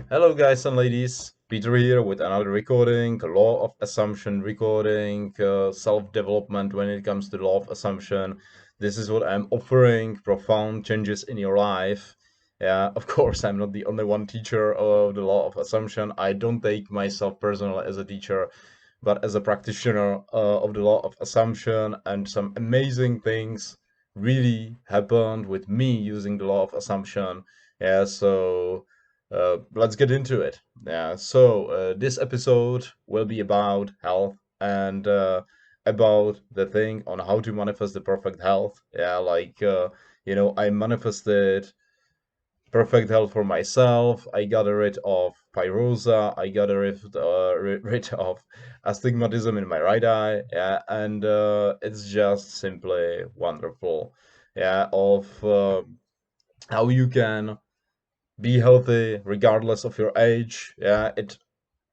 Hello, guys and ladies. Peter here with another recording, law of assumption recording, self-development when it comes to law of assumption. This is what I'm offering, profound changes in your life. Yeah, of course, I'm not the only one teacher of the law of assumption. I don't take myself personally as a teacher, but as a practitioner of the law of assumption, and some amazing things really happened with me using the law of assumption. Yeah, so let's get into it. Yeah, so this episode will be about health and about the thing on how to manifest the perfect health. Yeah, I manifested perfect health for myself. I got rid of pyrosa. I got rid of astigmatism in my right eye. Yeah, and it's just simply wonderful. Yeah, of how you can be healthy regardless of your age. Yeah, it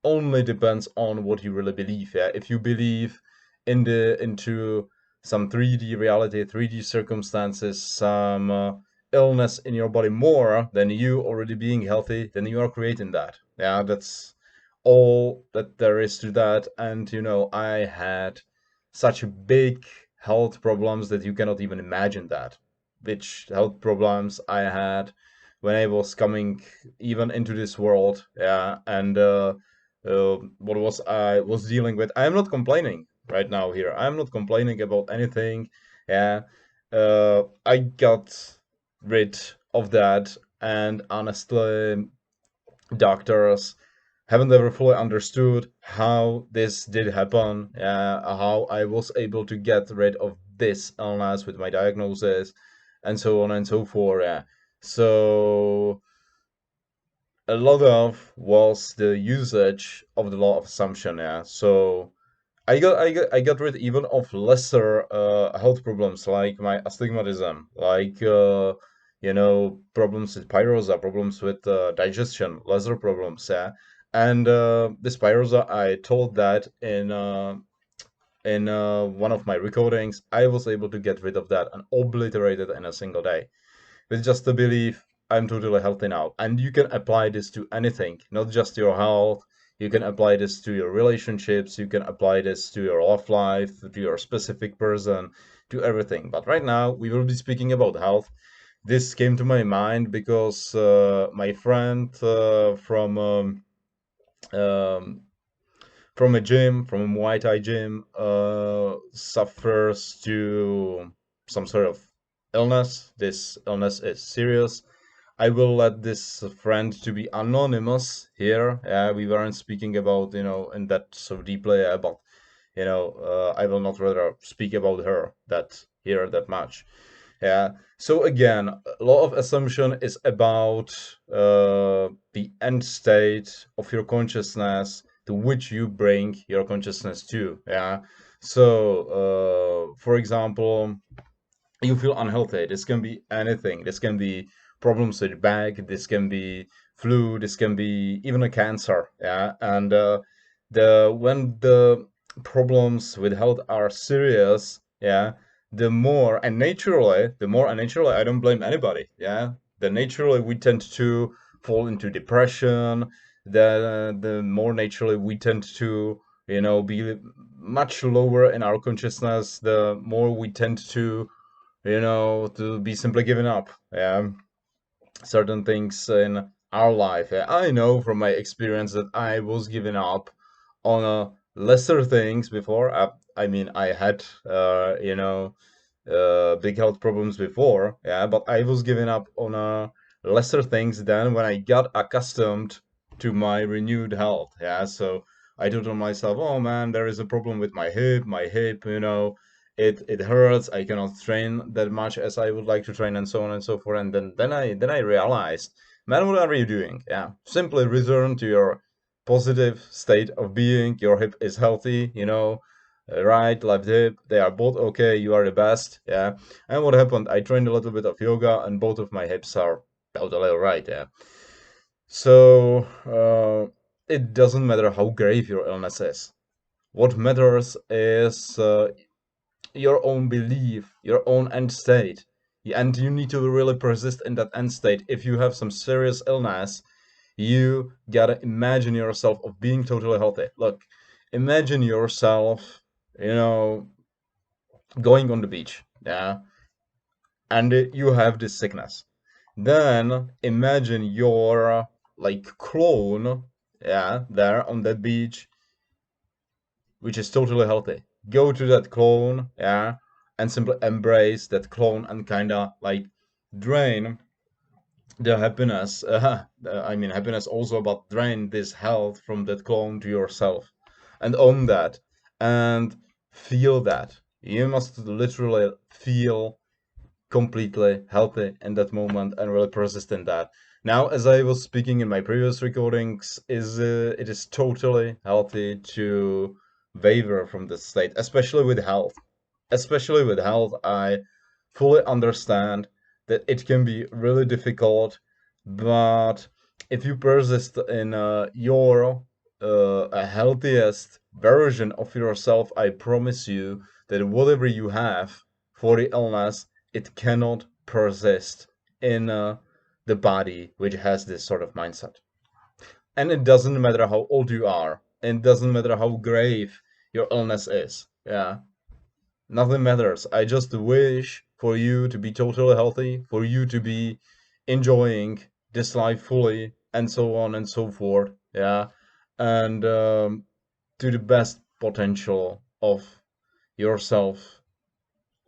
only depends on what you really believe. Yeah, if you believe into some 3D reality, 3D circumstances, some illness in your body more than you already being healthy, then you are creating that. Yeah, that's all that there is to that. And I had such big health problems that you cannot even imagine that. Which health problems I had when I was coming even into this world. Yeah, and what was I was dealing with. I'm not complaining right now here. I'm not complaining about anything. Yeah, I got rid of that, and honestly, doctors haven't ever fully understood how this did happen. How I was able to get rid of this illness with my diagnosis, and so on and so forth. Yeah, so a lot of was the usage of the law of assumption. Yeah, so I got rid even of lesser health problems like my astigmatism, like problems with pyrosa, problems with digestion, lesser problems. Yeah, and this pyrosa, I told that in one of my recordings, I was able to get rid of that and obliterate it in a single day with just the belief I'm totally healthy now. And you can apply this to anything, not just your health. You can apply this to your relationships. You can apply this to your love life, to your specific person, to everything. But right now, we will be speaking about health. This came to my mind because my friend um, from a gym, from a Muay Thai gym, suffers to some sort of illness. This illness is serious. I will let this friend to be anonymous here. We weren't speaking about, in that so deeply, but I will not rather speak about her that here that much. Yeah. So again, law of assumption is about the end state of your consciousness to which you bring your consciousness to. Yeah. So, for example, you feel unhealthy. This can be anything. This can be problems with back. This can be flu. This can be even a cancer. Yeah, and the when the problems with health are serious, yeah, the more unnaturally, I don't blame anybody. Yeah, the naturally we tend to fall into depression. The more naturally we tend to be much lower in our consciousness. The more we tend to be simply giving up. Yeah, certain things in our life. Yeah, I know from my experience that I was giving up on lesser things before. I mean, I had, big health problems before. Yeah, but I was giving up on lesser things then when I got accustomed to my renewed health. Yeah, so I told myself, oh man, there is a problem with my hip. My hip, it hurts. I cannot train that much as I would like to train, and so on and so forth. And then I realized, man, what are you doing? Yeah, simply return to your positive state of being. Your hip is healthy, right, left hip, they are both okay. You are the best. Yeah. And what happened? I trained a little bit of yoga, and both of my hips are totally alright. Yeah. So it doesn't matter how grave your illness is. What matters is your own belief, your own end state. And you need to really persist in that end state. If you have some serious illness, You gotta imagine yourself of being totally healthy. Look, imagine yourself, you know, going on the beach, yeah, and you have this sickness. Then imagine your like clone, yeah, there on that beach, which is totally healthy. Go to that clone, yeah, and simply embrace that clone and kinda like drain the happiness. I mean, happiness also, but drain this health from that clone to yourself, and own that, and feel that. You must literally feel completely healthy in that moment and really persist in that. Now, as I was speaking in my previous recordings, it is totally healthy to waver from this state, especially with health. Especially with health, I fully understand that it can be really difficult, but if you persist in your healthiest version of yourself, I promise you that whatever you have for the illness, it cannot persist in the body which has this sort of mindset. And it doesn't matter how old you are, it doesn't matter how grave your illness is. Yeah, nothing matters. I just wish for you to be totally healthy, for you to be enjoying this life fully, and so on and so forth. Yeah, and to the best potential of yourself,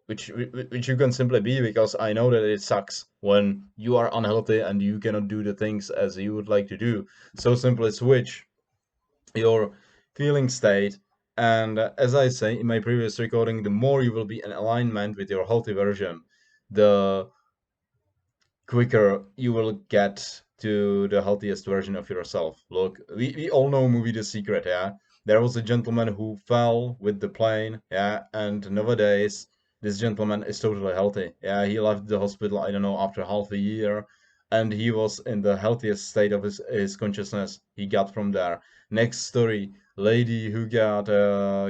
which you can simply be, because I know that it sucks when you are unhealthy and you cannot do the things as you would like to do. So simply switch your feeling state. And as I say in my previous recording, the more you will be in alignment with your healthy version, the quicker you will get to the healthiest version of yourself. Look, we all know movie The Secret, yeah? There was a gentleman who fell with the plane, yeah, and nowadays this gentleman is totally healthy. Yeah, he left the hospital, I don't know, after half a year, and he was in the healthiest state of his consciousness he got from there. Next story, lady who got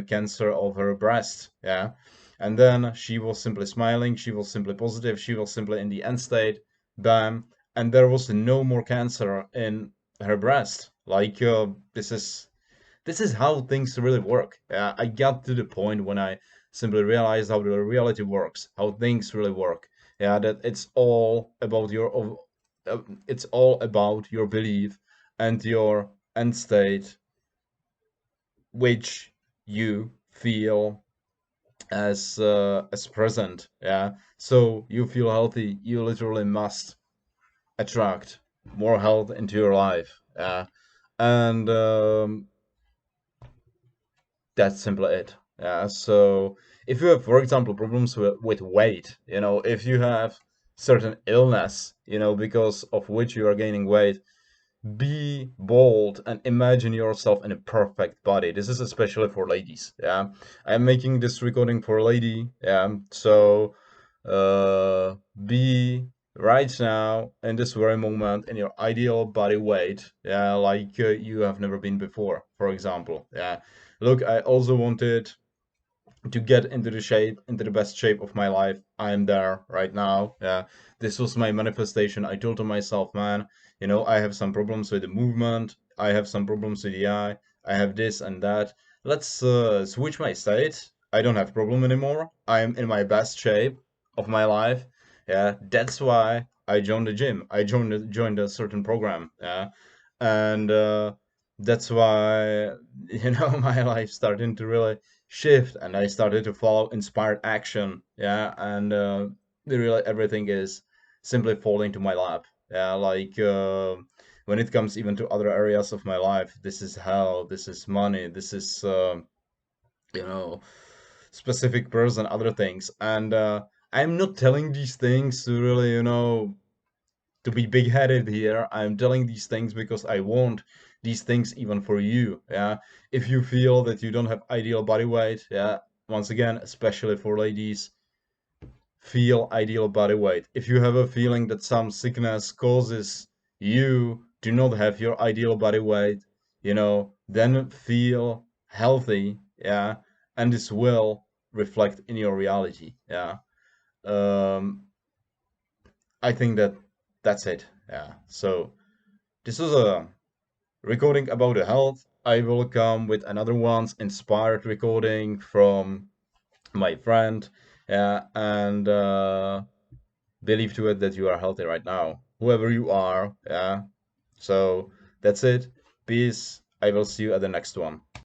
cancer of her breast, yeah, and then she was simply smiling, she was simply positive, she was simply in the end state, bam, and there was no more cancer in her breast. Like this is how things really work. I got to the point when I simply realized how the reality works, how things really work. Yeah, that it's all about your belief and your end state, which you feel as present. Yeah, so you feel healthy, you literally must attract more health into your life. And that's simply it. Yeah. So if you have, for example, problems with weight, if you have certain illness, because of which you are gaining weight, be bold and imagine yourself in a perfect body. This is especially for ladies. Yeah. I'm making this recording for a lady. Yeah. So be right now in this very moment in your ideal body weight. Yeah, like you have never been before, for example. Yeah. Look, I also wanted to get into the best shape of my life. I am there right now. Yeah, this was my manifestation. I told to myself, man, I have some problems with the movement. I have some problems with the eye. I have this and that. Let's switch my state. I don't have problem anymore. I am in my best shape of my life. Yeah, that's why I joined the gym. I joined a certain program. Yeah, and that's why my life started to really shift, and I started to follow inspired action. Yeah, and really everything is simply falling to my lap. Yeah, like when it comes even to other areas of my life, this is health, this is money, this is you know specific person, other things. And I'm not telling these things to really to be big-headed here. I'm telling these things because I want these things even for you. Yeah, if you feel that you don't have ideal body weight, yeah, once again, especially for ladies, feel ideal body weight. If you have a feeling that some sickness causes you to not have your ideal body weight, then feel healthy. Yeah, and this will reflect in your reality. Yeah. um I think that's it. Yeah. So This is a recording about the health. I will come with another one's inspired recording from my friend. Yeah, and believe to it that you are healthy right now, whoever you are. Yeah. So that's it. Peace. I will see you at the next one.